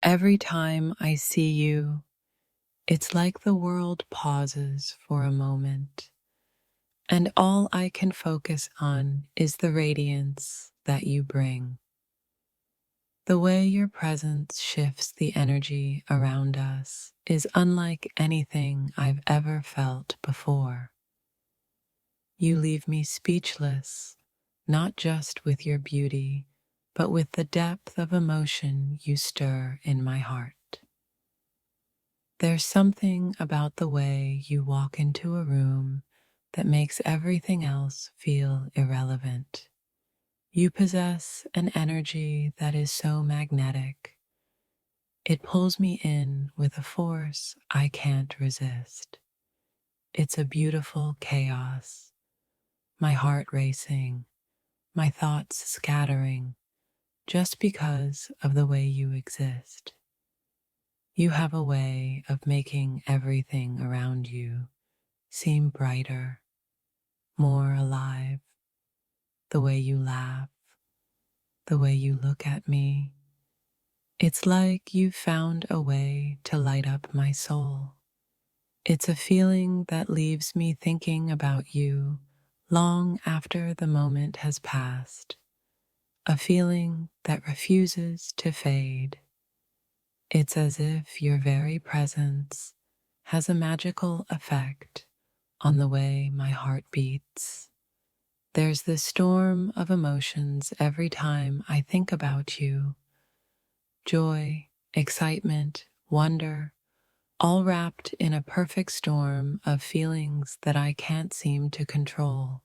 Every time I see you, it's like the world pauses for a moment, and all I can focus on is the radiance that you bring. The way your presence shifts the energy around us is unlike anything I've ever felt before. You leave me speechless, not just with your beauty, but with the depth of emotion you stir in my heart. There's something about the way you walk into a room that makes everything else feel irrelevant. You possess an energy that is so magnetic. It pulls me in with a force I can't resist. It's a beautiful chaos, my heart racing, my thoughts scattering, just because of the way you exist. You have a way of making everything around you seem brighter, more alive. The way you laugh, the way you look at me. It's like you've found a way to light up my soul. It's a feeling that leaves me thinking about you long after the moment has passed. A feeling that refuses to fade. It's as if your very presence has a magical effect on the way my heart beats. There's this storm of emotions every time I think about you. Joy, excitement, wonder, all wrapped in a perfect storm of feelings that I can't seem to control.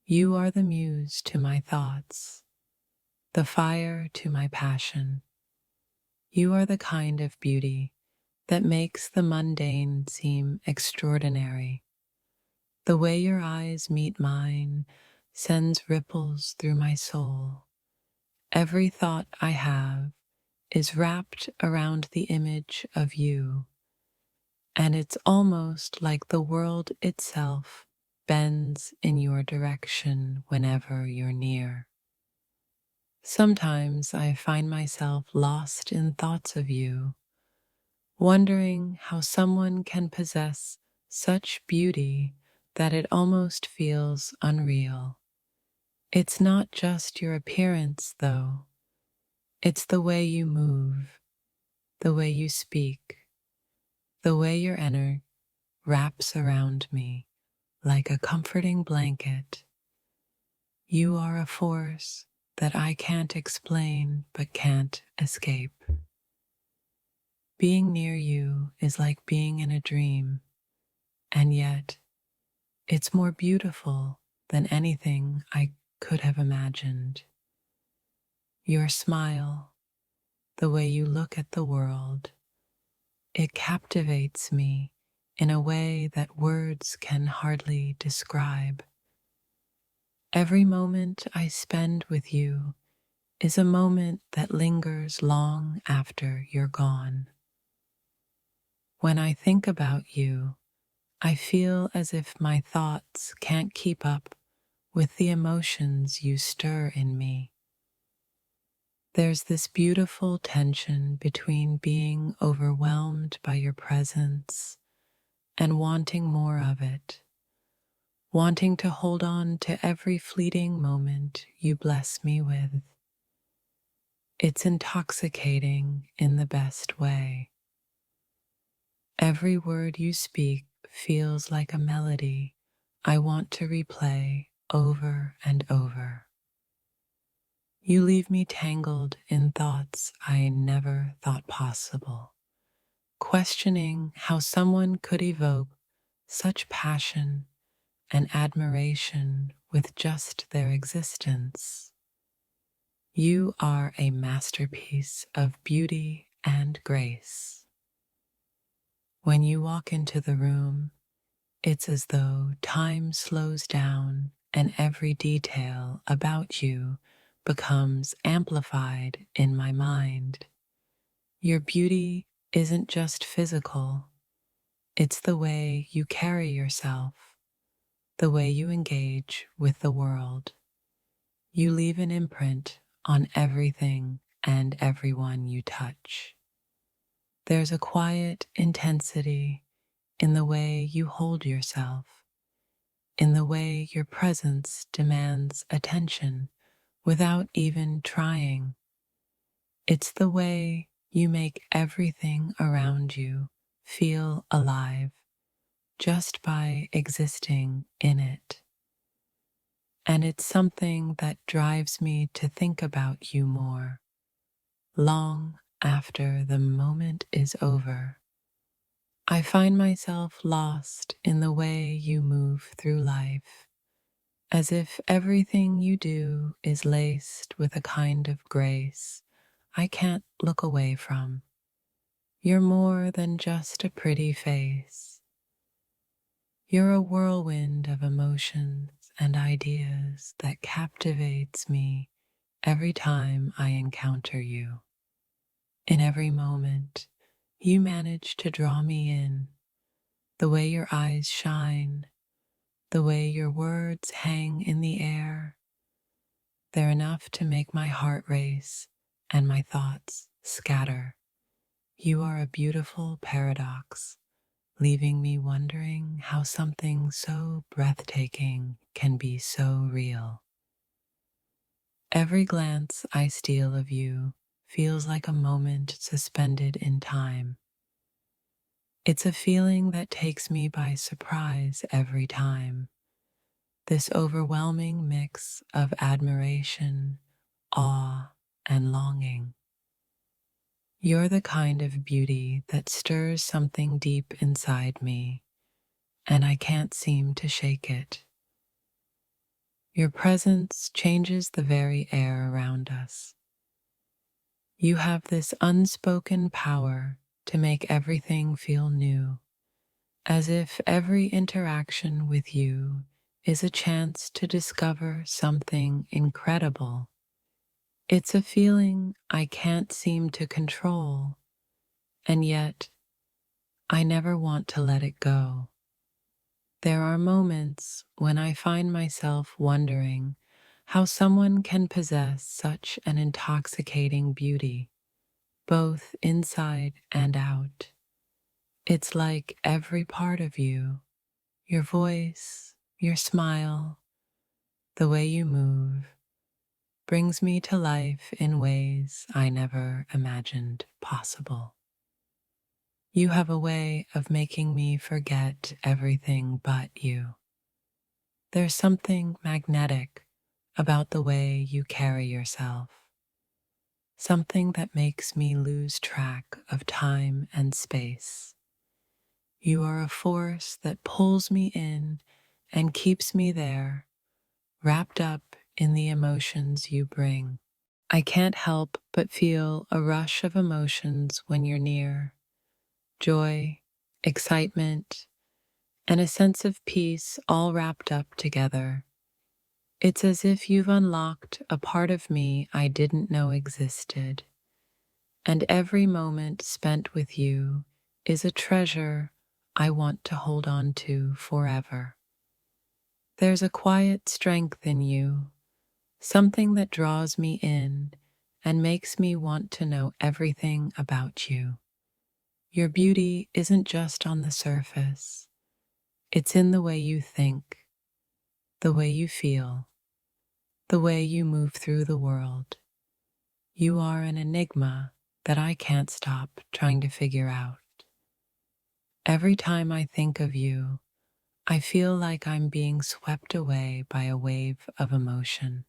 You are the muse to my thoughts, the fire to my passion. You are the kind of beauty that makes the mundane seem extraordinary. The way your eyes meet mine sends ripples through my soul. Every thought I have is wrapped around the image of you, and it's almost like the world itself bends in your direction whenever you're near. Sometimes I find myself lost in thoughts of you, wondering how someone can possess such beauty that it almost feels unreal. It's not just your appearance, though. It's the way you move, the way you speak, the way your energy wraps around me like a comforting blanket. You are a force that I can't explain but can't escape. Being near you is like being in a dream, and yet it's more beautiful than anything I could have imagined. Your smile, the way you look at the world, it captivates me in a way that words can hardly describe. Every moment I spend with you is a moment that lingers long after you're gone. When I think about you, I feel as if my thoughts can't keep up with the emotions you stir in me. There's this beautiful tension between being overwhelmed by your presence and wanting more of it, wanting to hold on to every fleeting moment you bless me with. It's intoxicating in the best way. Every word you speak feels like a melody I want to replay over and over. You leave me tangled in thoughts I never thought possible, questioning how someone could evoke such passion and admiration with just their existence. You are a masterpiece of beauty and grace. When you walk into the room, it's as though time slows down and every detail about you becomes amplified in my mind. Your beauty isn't just physical, it's the way you carry yourself, the way you engage with the world. You leave an imprint on everything and everyone you touch. There's a quiet intensity in the way you hold yourself, in the way your presence demands attention without even trying. It's the way you make everything around you feel alive just by existing in it. And it's something that drives me to think about you more, long after the moment is over. I find myself lost in the way you move through life, as if everything you do is laced with a kind of grace I can't look away from. You're more than just a pretty face. You're a whirlwind of emotions and ideas that captivates me every time I encounter you. In every moment, you manage to draw me in. The way your eyes shine, the way your words hang in the air, they're enough to make my heart race and my thoughts scatter. You are a beautiful paradox, leaving me wondering how something so breathtaking can be so real. Every glance I steal of you feels like a moment suspended in time. It's a feeling that takes me by surprise every time. This overwhelming mix of admiration, awe, and longing. You're the kind of beauty that stirs something deep inside me, and I can't seem to shake it. Your presence changes the very air around us. You have this unspoken power to make everything feel new, as if every interaction with you is a chance to discover something incredible. It's a feeling I can't seem to control, and yet I never want to let it go. There are moments when I find myself wondering how someone can possess such an intoxicating beauty, both inside and out. It's like every part of you, your voice, your smile, the way you move, brings me to life in ways I never imagined possible. You have a way of making me forget everything but you. There's something magnetic about the way you carry yourself, something that makes me lose track of time and space. You are a force that pulls me in and keeps me there, wrapped up in the emotions you bring. I can't help but feel a rush of emotions when you're near: joy, excitement, and a sense of peace all wrapped up together. It's as if you've unlocked a part of me I didn't know existed, and every moment spent with you is a treasure I want to hold on to forever. There's a quiet strength in you, something that draws me in and makes me want to know everything about you. Your beauty isn't just on the surface, it's in the way you think, the way you feel, the way you move through the world. You are an enigma that I can't stop trying to figure out. Every time I think of you, I feel like I'm being swept away by a wave of emotion.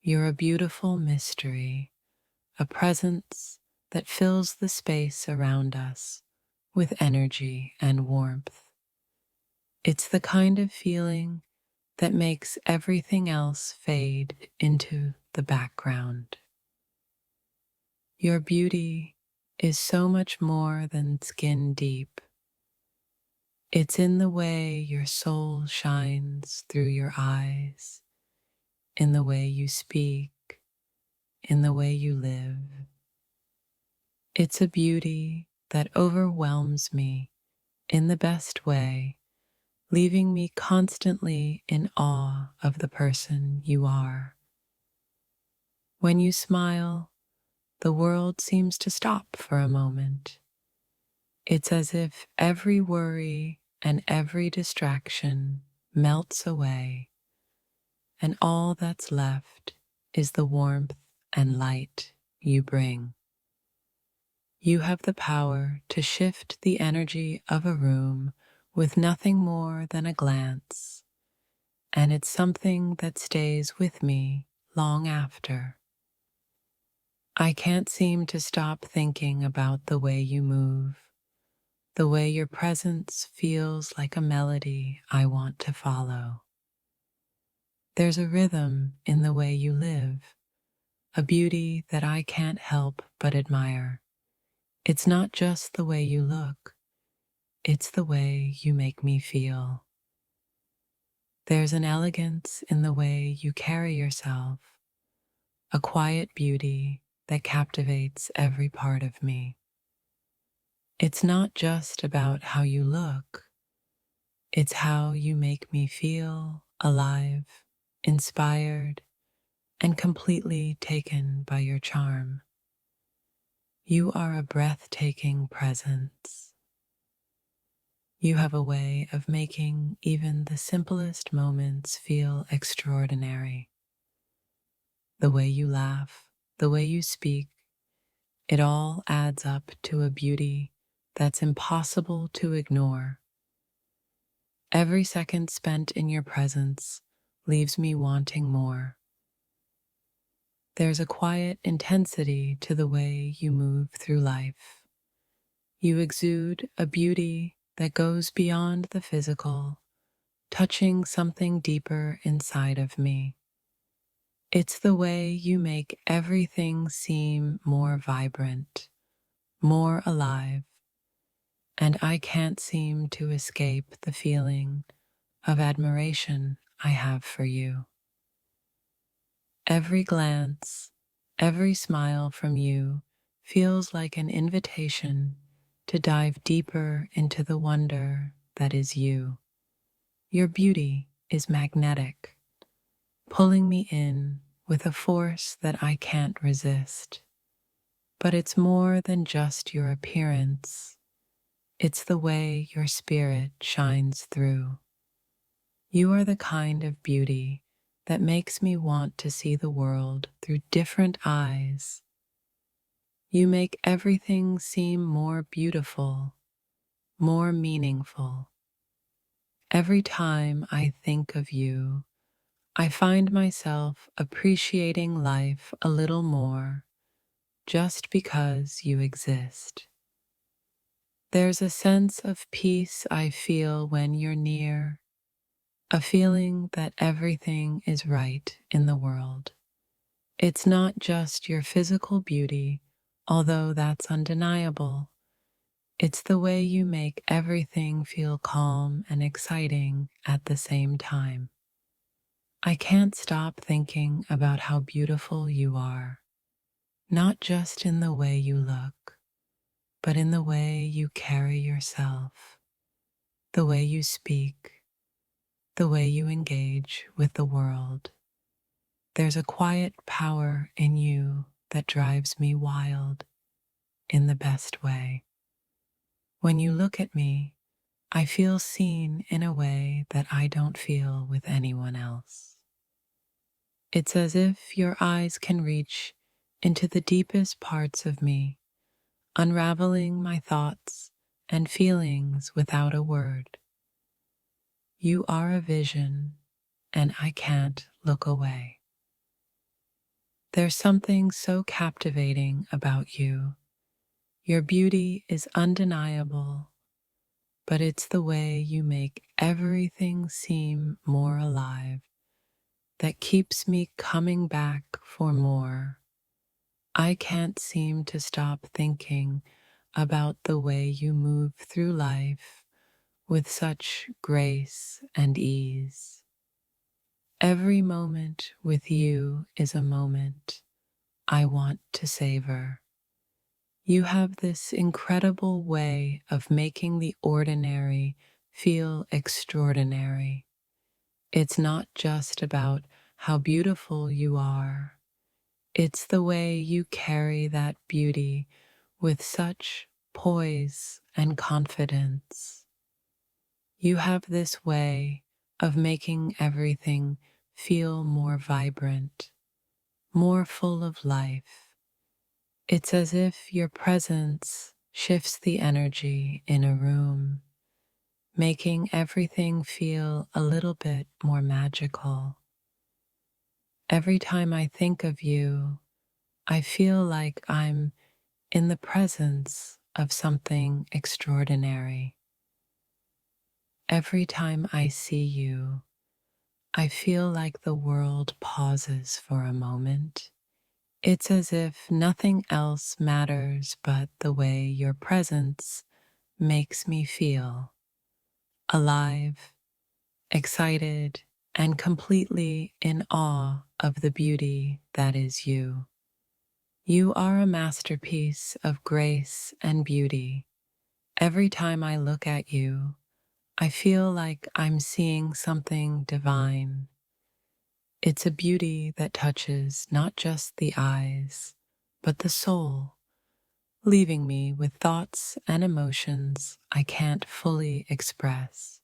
You're a beautiful mystery, a presence that fills the space around us with energy and warmth. It's the kind of feeling that makes everything else fade into the background. Your beauty is so much more than skin deep. It's in the way your soul shines through your eyes, in the way you speak, in the way you live. It's a beauty that overwhelms me in the best way, leaving me constantly in awe of the person you are. When you smile, the world seems to stop for a moment. It's as if every worry and every distraction melts away, and all that's left is the warmth and light you bring. You have the power to shift the energy of a room with nothing more than a glance, and it's something that stays with me long after. I can't seem to stop thinking about the way you move, the way your presence feels like a melody I want to follow. There's a rhythm in the way you live, a beauty that I can't help but admire. It's not just the way you look, it's the way you make me feel. There's an elegance in the way you carry yourself, a quiet beauty that captivates every part of me. It's not just about how you look, it's how you make me feel alive, inspired, and completely taken by your charm. You are a breathtaking presence. You have a way of making even the simplest moments feel extraordinary. The way you laugh, the way you speak, it all adds up to a beauty that's impossible to ignore. Every second spent in your presence leaves me wanting more. There's a quiet intensity to the way you move through life. You exude a beauty that goes beyond the physical, touching something deeper inside of me. It's the way you make everything seem more vibrant, more alive, and I can't seem to escape the feeling of admiration I have for you. Every glance, every smile from you feels like an invitation to dive deeper into the wonder that is you. Your beauty is magnetic, pulling me in with a force that I can't resist. But it's more than just your appearance. It's the way your spirit shines through. You are the kind of beauty that makes me want to see the world through different eyes. You make everything seem more beautiful, more meaningful. Every time I think of you, I find myself appreciating life a little more just because you exist. There's a sense of peace I feel when you're near, a feeling that everything is right in the world. It's not just your physical beauty, although that's undeniable. It's the way you make everything feel calm and exciting at the same time. I can't stop thinking about how beautiful you are, not just in the way you look, but in the way you carry yourself, the way you speak, the way you engage with the world. There's a quiet power in you that drives me wild in the best way. When you look at me, I feel seen in a way that I don't feel with anyone else. It's as if your eyes can reach into the deepest parts of me, unraveling my thoughts and feelings without a word. You are a vision, and I can't look away. There's something so captivating about you. Your beauty is undeniable, but it's the way you make everything seem more alive that keeps me coming back for more. I can't seem to stop thinking about the way you move through life with such grace and ease. Every moment with you is a moment I want to savor. You have this incredible way of making the ordinary feel extraordinary. It's not just about how beautiful you are. It's the way you carry that beauty with such poise and confidence. You have this way of making everything feel more vibrant, more full of life. It's as if your presence shifts the energy in a room, making everything feel a little bit more magical. Every time I think of you, I feel like I'm in the presence of something extraordinary. Every time I see you, I feel like the world pauses for a moment. It's as if nothing else matters but the way your presence makes me feel alive, excited, and completely in awe of the beauty that is you. You are a masterpiece of grace and beauty. Every time I look at you, I feel like I'm seeing something divine. It's a beauty that touches not just the eyes, but the soul, leaving me with thoughts and emotions I can't fully express.